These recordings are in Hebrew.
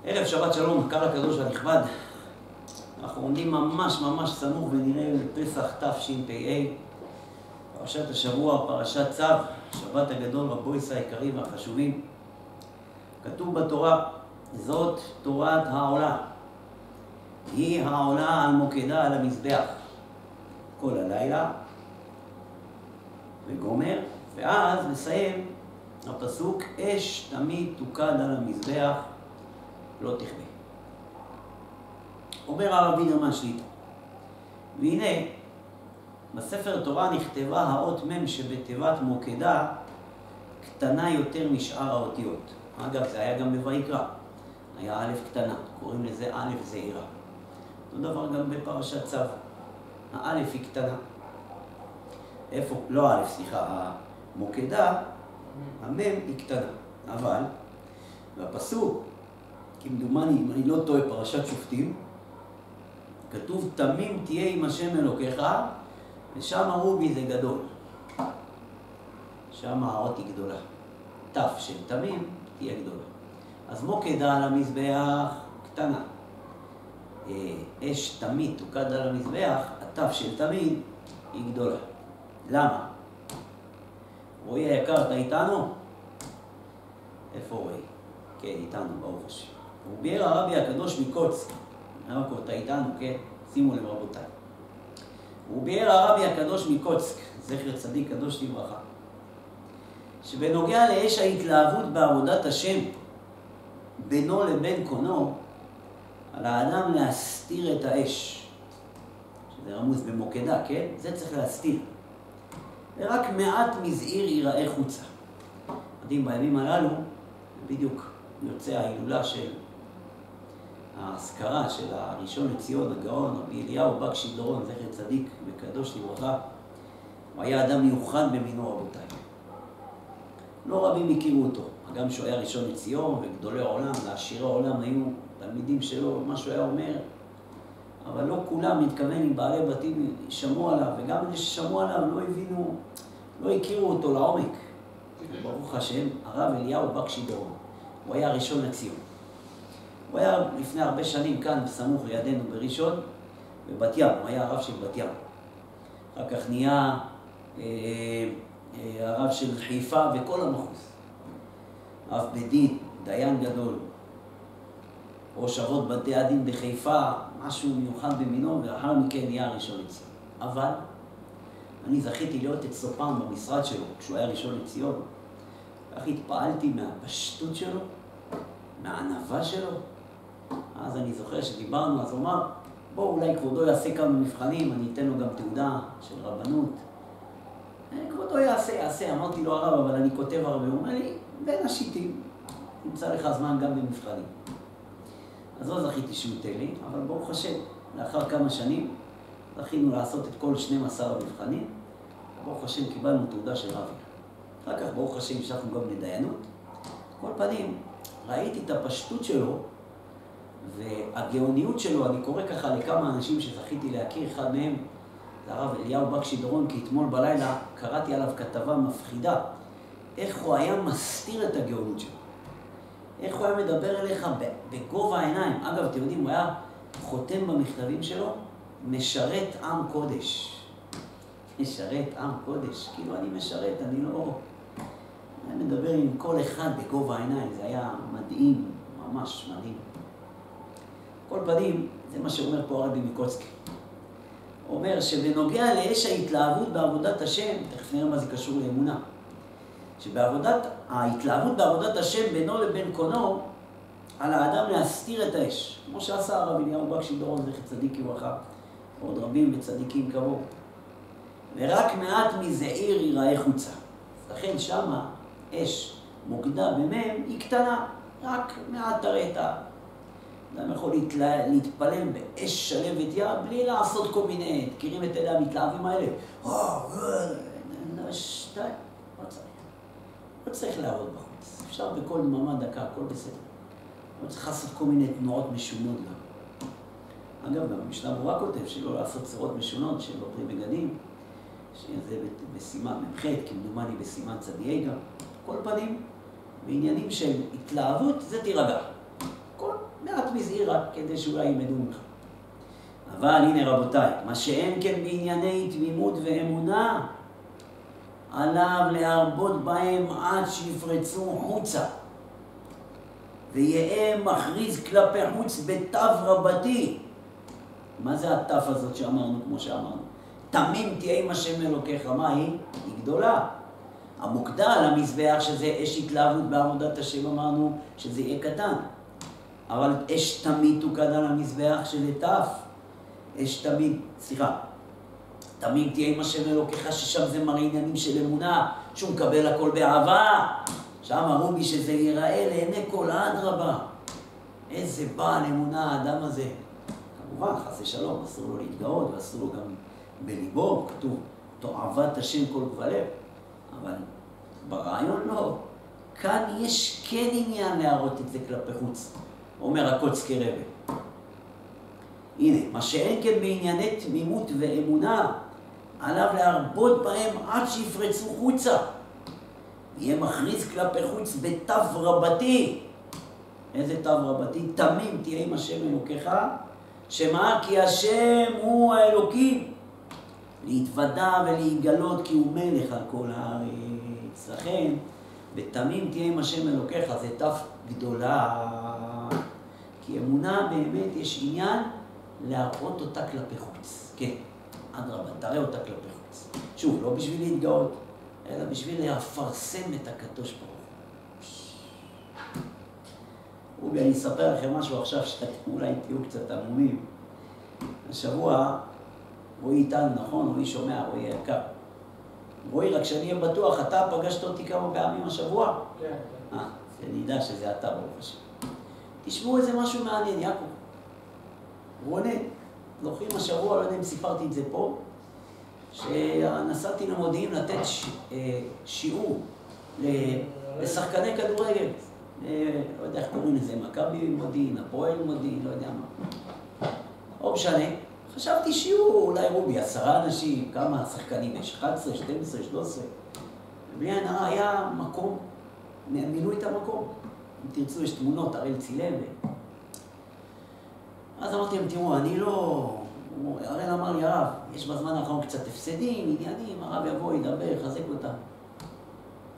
ערב שבת שלום, הקהל הקדוש והנכבד. אנחנו עומדים ממש סמוך ונראה לפסח תשפ"א. פרשת השבוע, פרשת צו, שבת הגדול, רבויס היקרים והחשובים. כתוב בתורה, זאת תורת העולה. היא העולה על מוקדה על המזבח כל הלילה וגומר, ואז נסיים הפסוק, אש תמיד תוקד על המזבח לא תכבה. אומר הרב וידרמן שליט"א, והנה בספר תורה נכתבה האות מ' שבתיבת מוקדה קטנה יותר משאר האותיות. אגב, זה היה גם בויקרא, היה א' קטנה, קוראים לזה א' זעירה. אותו דבר גם בפרשת צו, האלף היא קטנה. איפה? לא א', סליחה, המוקדה, המ' היא קטנה. אבל בפסוק, כמדומני, אם אני לא טועה, פרשת שופטים, כתוב תמים תהיה עם השם אלוקיך, ושם הרובי זה גדול. שם האות היא גדולה. תף של תמים תהיה גדולה. אז מוקדה על המזבח קטנה. אש תמיד תוקד על המזבח, התף של תמיד היא גדולה. למה? רועי היקר, אתה איתנו? איפה רועי? כן, איתנו, ברוך השם. הוא ביאר הרבי הקדוש מקוצק. אתה איתנו, כן? שימו לב רבותיי. הוא ביאר הרבי הקדוש מקוצק, זכר צדיק קדוש לברכה, שבנוגע לאש ההתלהבות בעבודת השם בינו לבין קונו, על האדם להסתיר את האש, שזה רמוז במוקדה, כן? זה צריך להסתיר. ורק מעט מזעיר ייראה חוצה. יודעים, בימים הללו, בדיוק יוצא ההילולה של האזכרה של הראשון לציון, הגאון, רבי אליהו בקשי דורון, זכר צדיק וקדוש לברכה. הוא היה אדם מיוחד במינו, רבותיי. לא רבים הכירו אותו. גם שהוא היה ראשון לציון וגדולי העולם ועשירי העולם היו תלמידים שלו, מה שהוא היה אומר, אבל לא כולם מתכוון עם בעלי בתים שמעו עליו, וגם אלה ששמעו עליו לא הבינו, לא הכירו אותו לעומק. ברוך השם, הרב אליהו בקשי דורון, הוא היה ראשון לציון. הוא היה לפני הרבה שנים כאן בסמוך לידינו בראשון, בבת ים, הוא היה הרב של בת ים. אחר כך נהיה הרב של חיפה וכל המחוז. אב בדין, דיין גדול, ראש אבות בתי הדין בחיפה, משהו מיוחד במינו, ואחר מכן נהיה ראשון לציון. אבל אני זכיתי להיות אצלו פעם במשרד שלו, כשהוא היה ראשון לציון. כך התפעלתי מהפשטות שלו, מהענווה שלו. אז אני זוכר שדיברנו, אז הוא אמר, בוא אולי כבודו יעשה כמה מבחנים, אני אתן לו גם תעודה של רבנות. כבודו יעשה, אמרתי לו הרב, אבל אני כותב הרבה. הוא אומר לי, בין השיטים, נמצא לך זמן גם במבחנים. אז לא זכיתי שהוא ייתן לי, אבל ברוך השם, לאחר כמה שנים, זכינו לעשות את כל 12 המבחנים, ברוך השם קיבלנו תעודה של רבי. אחר כך ברוך השם המשכנו גם לדיינות. כל פנים, ראיתי את הפשטות שלו, והגאוניות שלו, אני קורא ככה לכמה אנשים שזכיתי להכיר, אחד מהם, זה הרב אליהו בקשי דורון, כי אתמול בלילה קראתי עליו כתבה מפחידה, איך הוא היה מסתיר את הגאונות שלו. איך הוא היה מדבר אליך בגובה העיניים. אגב, אתם יודעים, הוא היה חותם במכתבים שלו, משרת עם קודש. משרת עם קודש. כאילו אני משרת, אני לא... אני מדבר עם כל אחד בגובה העיניים. זה היה מדהים, ממש מדהים. כל פנים, זה מה שאומר פה הרבי מקוצק. הוא אומר שבנוגע לאש ההתלהבות בעבודת השם, תכף נראה מה זה קשור לאמונה. ההתלהבות בעבודת השם בינו לבין קונו, על האדם להסתיר את האש. כמו שעשה הרב אליהו בקשי דורון, זכר צדיק לברכה, ועוד רבים וצדיקים כמוהו. ורק מעט מזעיר ייראה חוצה. לכן שמה אש מוקדה במם היא קטנה, רק מעט תראה את ה... אדם יכול להתפלל באש שלבת ים בלי לעשות כל מיני, תכירים את אלה המתלהבים האלה. שתי, לא צריך. לא צריך לעבוד בחוץ. אפשר בכל דממה דקה, הכל בסדר. לא צריך לעשות כל מיני תנועות משונות גם. אגב, גם המשנה ברורה כותב שלא לעשות צורות משונות של עוברי בגדים, שזה בסימן ממחת, כמדומני בסימן צדיעי גם. כל פנים, בעניינים של התלהבות, זה תירגע. כל הזהיר רק כדי שאולי ילמדו ממך. אבל הנה רבותיי, מה שאין כן בענייני תמימות ואמונה, עליו להרבות בהם עד שיפרצו חוצה. ויהיה מכריז כלפי חוץ בתו רבתי. מה זה התף הזאת שאמרנו, כמו שאמרנו? תמים תהיה עם השם אלוקיך, מה היא? היא גדולה. המוקדה למזבח שזה אש התלהבות בעבודת השם, אמרנו שזה יהיה קטן. אבל אש תמיד תוקד על המזבח של תף. אש תמיד, תמים תהיה עם השם אלוקיך, ששם זה מראה עניינים של אמונה, שהוא מקבל הכל באהבה. שם הרובי שזה ייראה לעיני כל אדרבה. איזה בעל אמונה האדם הזה. כמובן, חס ושלום, אסור לו להתגאות, ואסור לו גם בליבו, כתוב, תאהבת השם כל בלב. אבל ברעיון לא. כאן יש כן עניין להראות את זה כלפי חוץ. אומר הקוצקי רבי. הנה, מה שאין כן בענייני תמימות ואמונה, עליו להרבות בהם עד שיפרצו חוצה. יהיה מכריז כלפי חוץ בתו רבתי. איזה תו רבתי? תמים תהיה עם השם אלוקיך, שמה? כי השם הוא האלוקים. להתוודע ולהיגלות כי הוא מלך על כל הארץ. לכן, בתמים תהיה עם השם אלוקיך, זה תו גדולה. כי אמונה באמת יש עניין להראות אותה כלפי חוץ. כן, אדרבה, תראה אותה כלפי חוץ. שוב, לא בשביל להתגאות, אלא בשביל להפרסם את הקדוש ברוך הוא. ואני אספר לכם משהו עכשיו שאתם אולי תהיו קצת עמומים. השבוע, רואי איתנו, נכון? רואי שומע, רואי יקר. רואי, רק שאני אהיה בטוח, אתה פגשת אותי כמה פעמים השבוע? כן. אני יודע שזה אתה ברוך השם. תשמעו איזה משהו מעניין, יעקב. רונן, זוכרים השבוע, לא יודע אם סיפרתי את זה פה, שנסעתי למודיעין לתת שיעור לשחקני כדורגל. לא יודע איך קוראים לזה, מכבי מודיעין, הפועל מודיעין, לא יודע מה. או משנה, חשבתי שיעור, אולי רובי, 10 אנשים, כמה שחקנים יש, 11, 12, 13. ובלי הנאה היה מקום, מילאו את המקום. אם תרצו, יש תמונות, הראל צילם. אז אמרתי להם, תראו, אני לא... הראל אמר לי, הרב, יש בזמן האחרון קצת הפסדים, עניינים, הרב יבוא, ידבר, יחזק אותם.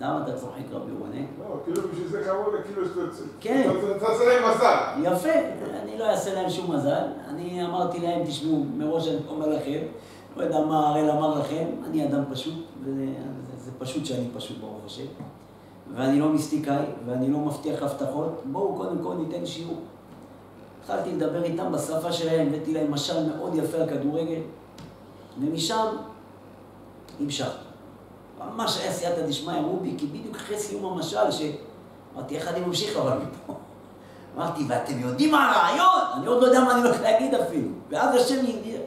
למה אתה צוחק רבי רונן? לא, כאילו בשביל זה קראו לי, כאילו שאתה... כן. אתה עושה להם מזל. יפה, אני לא אעשה להם שום מזל. אני אמרתי להם, תשמעו, מראש אני אומר לכם, לא יודע מה הראל אמר לכם, אני אדם פשוט, וזה פשוט שאני פשוט ברוך השם. ואני לא מיסטיקאי, ואני לא מבטיח הבטחות. בואו קודם כל ניתן שיעור. התחלתי לדבר איתם בשפה שלהם, הבאתי להם משל מאוד יפה על כדורגל, ומשם המשכתי. ממש היה סייעתא דשמיא רובי, כי בדיוק אחרי סיום המשל, שאמרתי, איך אני ממשיך אבל מפה? אמרתי, ואתם יודעים מה הרעיון? אני עוד לא יודע מה אני הולך להגיד אפילו. ואז השם יגיד,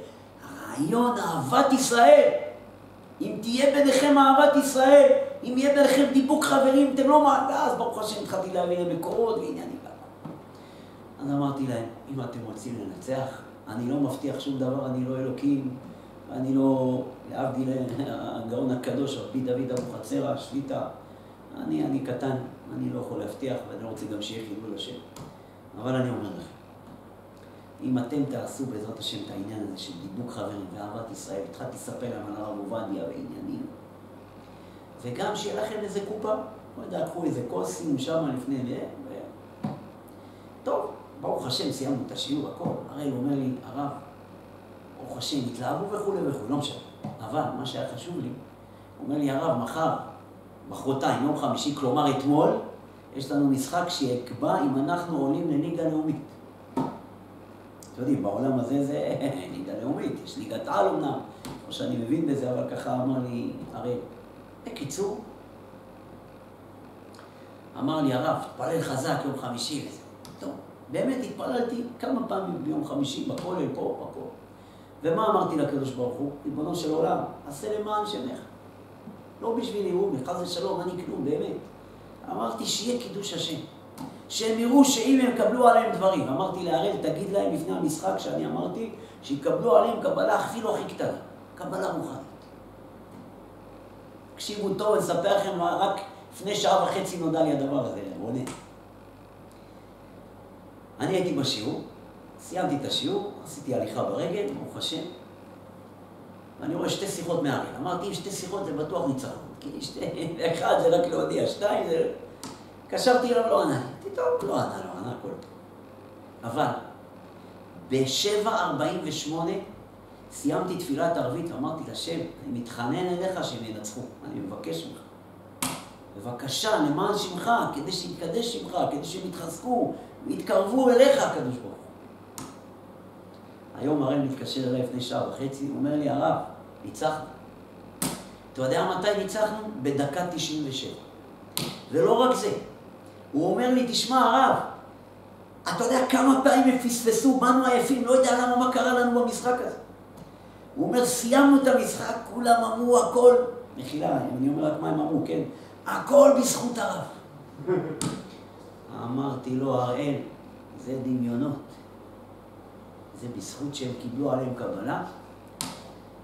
הרעיון, אהבת ישראל. אם תהיה ביניכם אהבת ישראל, אם יהיה ביניכם דיבוק חברים, אתם לא מה... ואז ברוך השם התחלתי להביא להם מקורות ועניינים. אז אמרתי להם, אם אתם רוצים לנצח, אני לא מבטיח שום דבר, אני לא אלוקים, אני לא, להבדיל הגאון הקדוש, רבי דוד אבוחצירא, השליטה, אני קטן, אני לא יכול להבטיח, ואני לא רוצה גם שיהיה חילול השם. אבל אני אומר לכם, אם אתם תעשו בעזרת השם את העניין הזה של דיבוק חברים ואהבת ישראל, התחלתי לספר להם על הרב עובדיה ועניינים, וגם שיהיה לכם איזה קופה, לא יודע, קחו איזה כוס, שימו שם לפני טוב, ברוך השם, סיימנו את השיעור, הכל. הרי הוא אומר לי, הרב, ברוך השם, התלהבו וכו' וכו', לא משנה. אבל מה שהיה חשוב לי, הוא אומר לי, הרב, מחר, מחרתיים, יום חמישי, כלומר אתמול, יש לנו משחק שיקבע אם אנחנו עולים לליגה לאומית. אתם יודעים, בעולם הזה זה ליגה לאומית, יש ליגת על אומנם, כמו שאני מבין בזה, אבל ככה אמר לי, הרי, בקיצור, אמר לי, הרב, תפלל חזק יום חמישי וזה. טוב, באמת התפללתי כמה פעמים ביום חמישי, בכולל, פה, בכל. ומה אמרתי לקדוש ברוך הוא? ריבונו של עולם, עשה למען שמך. לא בשביל יראו, חס ושלום, אני כלום, באמת. אמרתי שיהיה קידוש השם. שהם יראו שאם הם קבלו עליהם דברים. אמרתי להראל, תגיד להם לפני המשחק שאני אמרתי, שיקבלו עליהם קבלה אפילו הכי קטנה. קבלה רוחנית. תקשיבו טוב, אני אספר לכם, רק לפני 1.5 שעה נודע לי הדבר הזה, רונן. אני הייתי בשיעור, סיימתי את השיעור, עשיתי הליכה ברגל, ברוך השם, ואני רואה 2 שיחות מהרגל. אמרתי, אם 2 שיחות זה בטוח ניצחון, כי 1 זה רק להודיע, 2 זה... קשרתי אליו, לא ענה לי. טוב, לא ענה, הכל טוב. אבל ב-7:48 סיימתי תפילת ערבית ואמרתי לשם, אני מתחנן אליך שהם ינצחו, אני מבקש ממך. בבקשה, למען שמך, כדי שיתקדש שמך, כדי שהם יתחזקו, ויתקרבו אליך, הקדוש ברוך הוא. היום הראל מתקשר אליי לפני 1.5 שעה, הוא אומר לי, הרב, ניצחנו. אתה יודע מתי ניצחנו? בדקה 97. ולא רק זה, הוא אומר לי, תשמע הרב, אתה יודע כמה פעמים הם פספסו, באנו עייפים, לא יודע למה מה קרה לנו במשחק הזה. הוא אומר, סיימנו את המשחק, כולם אמרו הכל, מחילה, אני אומר רק מה הם אמרו, כן? הכל בזכות הרב. אמרתי לו, הראל, זה דמיונות. זה בזכות שהם קיבלו עליהם קבלה,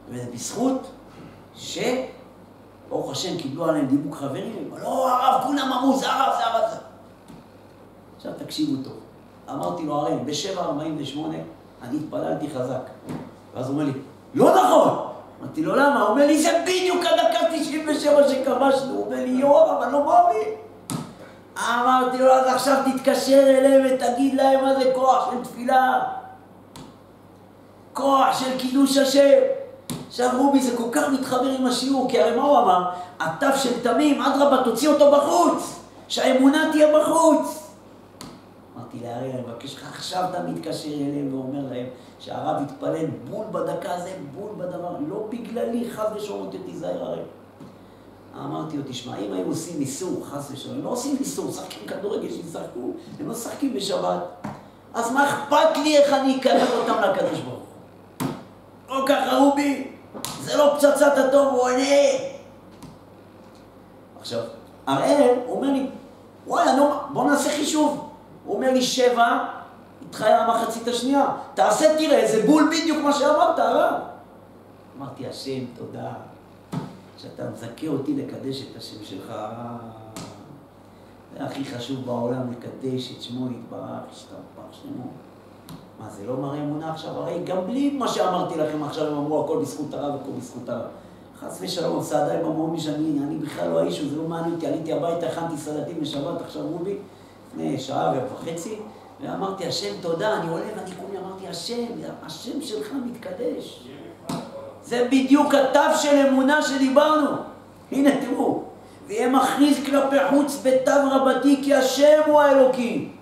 וזה בזכות ברוך השם קיבלו עליהם דיבוק חברים, לא, הרב, כולם אמרו, זה הרב, זה הרב, זה. עכשיו תקשיבו טוב. אמרתי לו, הראל, ב-7:48 אני התפללתי חזק. ואז הוא אומר לי, לא נכון! אמרתי לו, למה? הוא אומר לי, זה בדיוק הדקה 97 שכבשנו. הוא אומר לי, יואב, אבל לא מאמין. אמרתי לו, אז עכשיו תתקשר אליהם ותגיד להם מה זה כוח של תפילה. כוח של קידוש השם. עכשיו רובי, זה כל כך מתחבר עם השיעור, כי הרי מה הוא אמר? הטף של תמים, אדרבה, תוציא אותו בחוץ. שהאמונה תהיה בחוץ. אמרתי להראל, אני מבקש לך, עכשיו אתה מתקשר אליהם ואומר להם שהרב יתפלל בול בדקה הזה, בול בדבר, לא בגללי, חס ושלום אותי תיזהר הראל. אמרתי לו, תשמע, אם היו עושים ניסור, חס ושלום, הם לא עושים ניסור, שחקים כדורגל שישחקו, הם לא שחקים בשבת. אז מה אכפת לי איך אני אקרב אותם לקדוש ברוך הוא? לא ככה רובי, זה לא פצצת הטוב, הוא עונה. עכשיו, הראל אומר לי, וואי, בוא נעשה חישוב. הוא אומר לי 7, התחיה המחצית השנייה. תעשה, תראה, זה בול בדיוק מה שאמרת, הרב. אמרתי, השם, תודה. שאתה מזכה אותי לקדש את השם שלך. זה הכי חשוב בעולם, לקדש את שמו יתברך, ישתבח שמו. מה, זה לא מראה אמונה עכשיו? הרי גם בלי מה שאמרתי לכם עכשיו, הם אמרו, הכל בזכות הרב, הכל בזכות הרב. חס ושלום, סעדה, הם אמרו אני בכלל לא האיש, זה לא מעניין אותי, עליתי הביתה, הכנתי סלטים לשבת, עכשיו רובי, לפני 1.5 שעה, ואמרתי, השם, תודה, אני עולה ואני כולי, אמרתי, השם שלך מתקדש. זה בדיוק הטף של אמונה שדיברנו. הנה, תראו. ויהיה מכריז כלפי חוץ בתו רבתי, כי השם הוא האלוקים.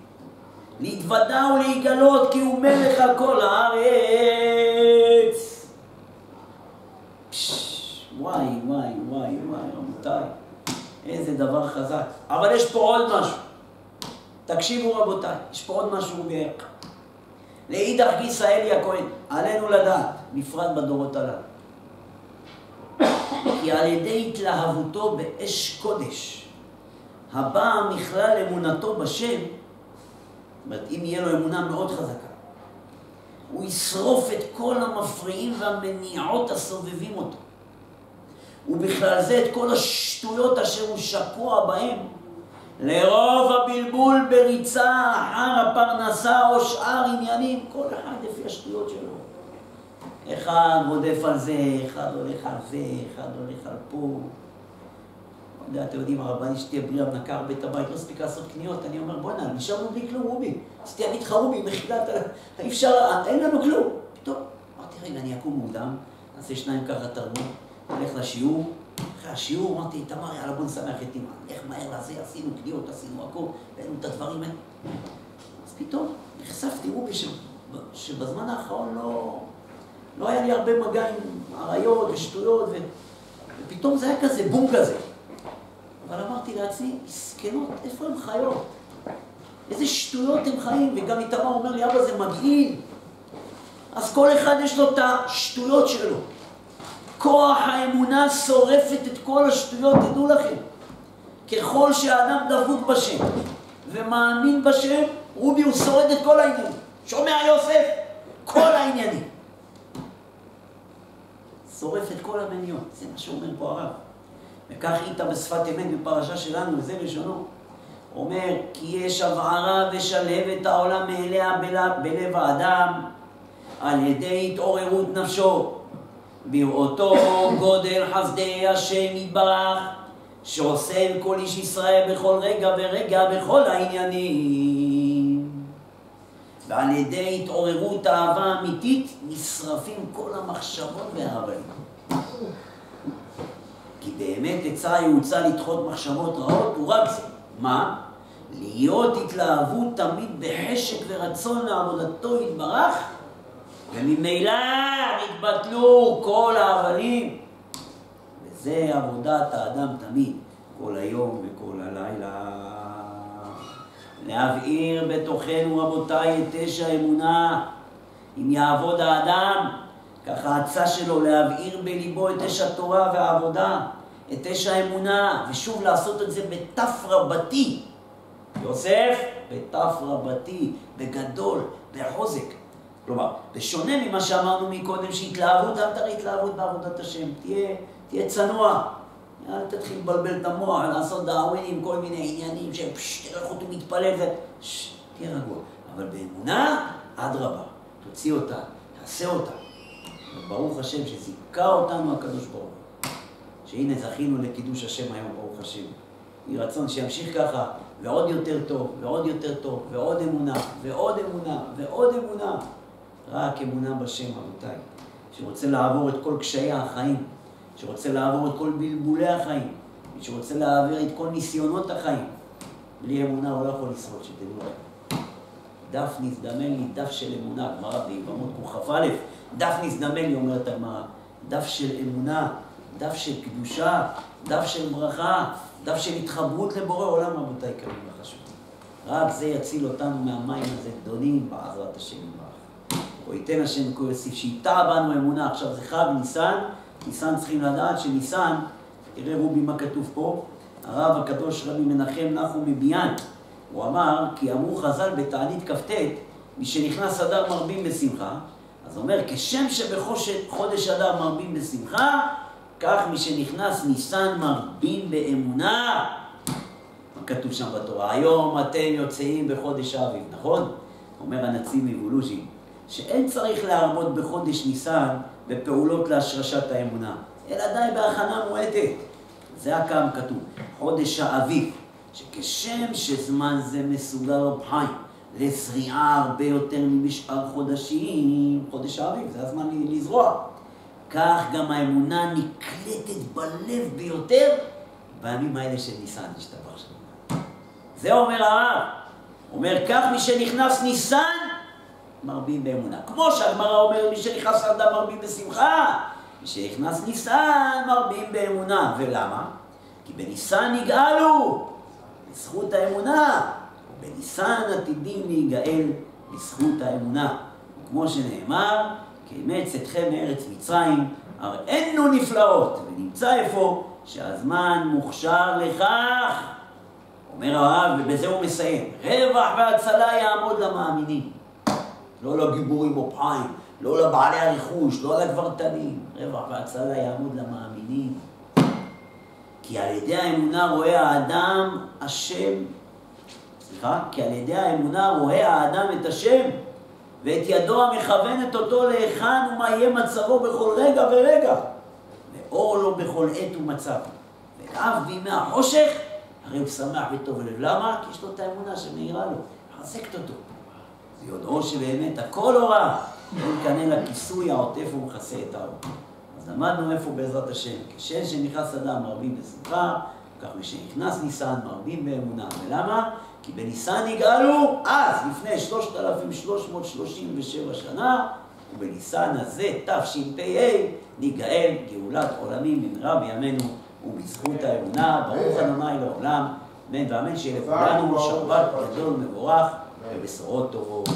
להתוודע ולהיגלות, כי הוא מלך על כל הארץ. וואי, וואי, וואי, וואי, רבותיי. איזה דבר חזק. אבל יש פה עוד משהו. תקשיבו רבותיי, יש פה עוד משהו בערך. לאידך גיסא אלי הכהן, עלינו לדעת, בפרט בדורות הללו. כי על ידי התלהבותו באש קודש, הבאה מכלל אמונתו בשם, זאת אומרת, אם יהיה לו אמונה מאוד חזקה, הוא ישרוף את כל המפריעים והמניעות הסובבים אותו. ובכלל זה את כל השטויות אשר הוא שקוע בהם, לרוב הבלבול בריצה אחר הפרנסה או שאר עניינים, כל אחד לפי השטויות שלו. אחד רודף על זה, אחד הולך על זה, אחד הולך על פה. לא יודע, אתם יודעים, הרבנית שתהיה בריאה מנקה הרבה את הבית, לא הספיק לעשות קניות, אני אומר, בוא נע, נשארנו בלי כלום, רובי. אז תגיד לך, רובי, מחילת, אי אפשר, אין לנו כלום. פתאום, אמרתי, רגע, אני אקום מוקדם, נעשה 2 ככה תרבות, נלך לשיעור. אחרי השיעור אמרתי, תמר, יאללה, בוא נשמח את אמא. איך מהר לזה, עשינו קניות, עשינו הכל, ראינו את הדברים האלה. אז פתאום נחשפתי, רובי, שבזמן האחרון לא היה לי הרבה מגע עם עריות ושטויות, ופתאום זה היה כזה בום כזה. אבל אמרתי לעצמי, מסכנות, איפה הם חיות? איזה שטויות הם חיים? וגם איתמר אומר לי, אבא, זה מגעיל. אז כל אחד יש לו את השטויות שלו. כוח האמונה שורפת את כל השטויות, תדעו לכם. ככל שהאדם דבוק בשם ומאמין בשם, רובי הוא שורד את כל העניינים. שומע יוסף? כל העניינים. שורף את כל המניעות, זה מה שאומר פה הרב. וכך איתה בשפת אמת בפרשה שלנו, וזה לשונו. אומר, כי יש הבערה ושלהבת העולם מאליה בלב האדם על ידי התעוררות נפשו, בראותו גודל חסדי השם יתברך, שעושה עם כל איש ישראל בכל רגע ורגע בכל העניינים. ועל ידי התעוררות אהבה אמיתית נשרפים כל המחשבות וההבלים. כי באמת עצה יעוצה לדחות מחשבות רעות הוא רק זה. מה? להיות התלהבות תמיד בחשק ורצון לעבודתו יתברך, וממילא נתבטלו כל ההבלים. וזה עבודת האדם תמיד, כל היום וכל הלילה. להבעיר בתוכנו, רבותיי, את אש האמונה. אם יעבוד האדם, ככה העצה שלו להבעיר בליבו את אש התורה והעבודה, את אש האמונה, ושוב לעשות את זה בתף רבתי. יוסף, בתף רבתי, בגדול, בחוזק. כלומר, בשונה ממה שאמרנו מקודם, שהתלהבות, אל תראה התלהבות בעבודת השם, תהיה צנוע. אל תתחיל לבלבל את המוח, לעשות דאווינים, כל מיני עניינים תראה איך הוא מתפלל תהיה רגוע. אבל באמונה, עד רבה, תוציא אותה, תעשה אותה. וברוך השם שזיכה אותנו הקדוש ברוך הוא. שהנה זכינו לקידוש השם היום, ברוך השם. יהי רצון שימשיך ככה, ועוד יותר טוב, ועוד יותר טוב, ועוד אמונה, ועוד אמונה, ועוד אמונה. רק אמונה בשם, רבותיי. שרוצה לעבור את כל קשיי החיים, שרוצה לעבור את כל בלבולי החיים, שרוצה להעביר את כל ניסיונות החיים. בלי אמונה הוא לא יכול לשרוד, שתדעו לכם. דף נזדמן לי, דף של אמונה, גמרא ביבמות כ"א, דף נזדמן לי, אומרת הגמרא, דף של אמונה, דף של קדושה, דף של ברכה, דף של התחברות לבורא עולם, רבותיי, קרים וחשוב. רק זה יציל אותנו מהמים הזה גדולים, בעזרת השם יתברך. או ייתן השם כל יוסיף, שייטע בנו אמונה. עכשיו זה חג ניסן, ניסן צריכים לדעת שניסן, תראה רובי מה כתוב פה, הרב הקדוש רבי מנחם נחום מביאן, הוא אמר, כי אמרו חז"ל בתענית כ"ט, מי שנכנס אדר מרבים בשמחה, אז אומר, כשם שבחודש אדר מרבים בשמחה, כך מי שנכנס ניסן מרבים באמונה. מה כתוב שם בתורה? היום אתם יוצאים בחודש האביב, נכון? אומר הנציב מוולוז'ין, שאין צריך להרבות בחודש ניסן בפעולות להשרשת האמונה, אלא די בהכנה מועטת. זה הקם כתוב, חודש האביב, שכשם שזמן זה מסוגל רב חיים לזריעה הרבה יותר מבשאר חודשים, חודש האביב, זה הזמן לזרוע. כך גם האמונה נקלטת בלב ביותר בימים האלה של ניסן, השתבח שלנו. זה אומר הרב, אומר כך מי שנכנס ניסן, מרבים באמונה. כמו שהגמרא אומר, מי שנכנס אדם מרבים בשמחה, מי שנכנס ניסן מרבים באמונה. ולמה? כי בניסן נגאלו בזכות האמונה, ובניסן עתידים להיגאל בזכות האמונה. וכמו שנאמר, כאמץ אתכם מארץ מצרים, הראינו נפלאות, ונמצא איפה שהזמן מוכשר לכך. אומר הרב, ובזה הוא מסיים, רווח והצלה יעמוד למאמינים. לא לגיבורים אופיים, לא לבעלי הרכוש, לא לגברתנים. רווח והצלה יעמוד למאמינים. כי על ידי האמונה רואה האדם השם, כי על ידי האמונה רואה האדם את השם, ואת ידו המכוונת אותו להיכן ומה יהיה מצבו בכל רגע ורגע, ואור לו בכל עת ומצב. ואף בימי החושך, הרי הוא שמח וטוב לב. למה? כי יש לו את האמונה שמאירה לו, מחזקת אותו. זה יודעו שבאמת הכל הורא, אין כאן אלא כיסוי העוטף ומכסה את האור. אז למדנו איפה בעזרת השם, כשם שנכנס אדם מרבים בשמחה, כך משנכנס ניסן מרבים באמונה. ולמה? כי בניסן נגאלו אז, לפני 3,337 שנה, ובניסן הזה, תשפ"ה, נגאל גאולת עולמים במהרה בימינו, ובזכות האמונה, ברוך ה' לעולם, אמן ואמן, שיהיה לכולנו שבת גדול מבורך ובשורות טובות.